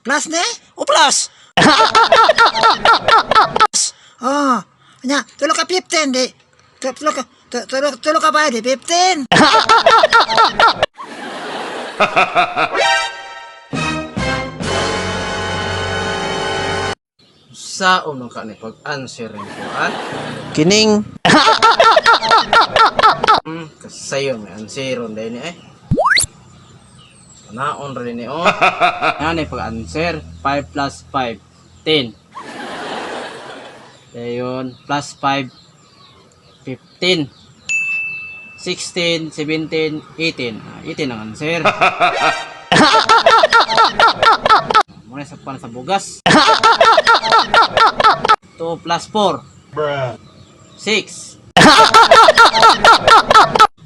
Plus ne? O plus. Oh, nya, tulo ka 15 di. Tulo ka ba di 15? Sa unang ka ni pag-answer rin ko, ha? Kining. Kasayo may answeron dahil ni Naon rin ni, Yan pag-answer. 5 plus 5, 10. Dayon, plus 5, 15. 16, 17, 18. 18 ang answer. Muna sa pan sa bugas. 2 plus 4. 6.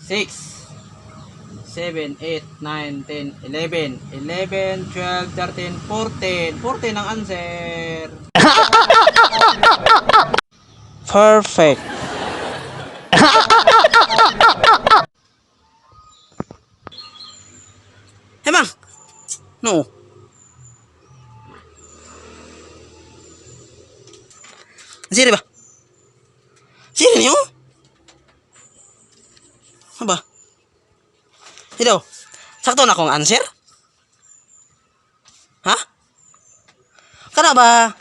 6. 7, 8, 9, 10, 11. 11, 12, 13, 14. 14 ang answer. Perfect. Emang. No. Sini ba? Sini niyo? Apa? Ito. Sakto na akong answer? Ha? Kana ba?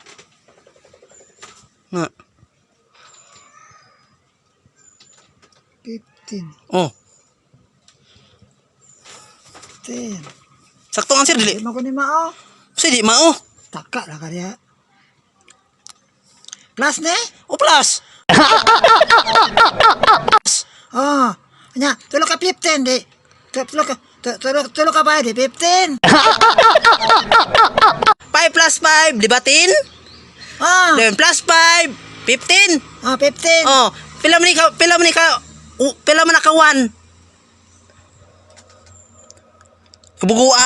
Nga. 15, Oh, 10. sakto ang answer dili. Di mo ko ni mao. Sige, di mao. Taka lah kaya. Plus ne? O plus. Oh, nya, tulo ka 15 di. Tulo ka ba di 15? 5 plus 5, libatin. Ah, Then plus 5, 15. 15. Oh, pila man na ka 1. Kabugua.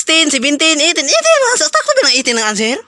16, 17, 18. 18, sakto ba ng 18 ang answer?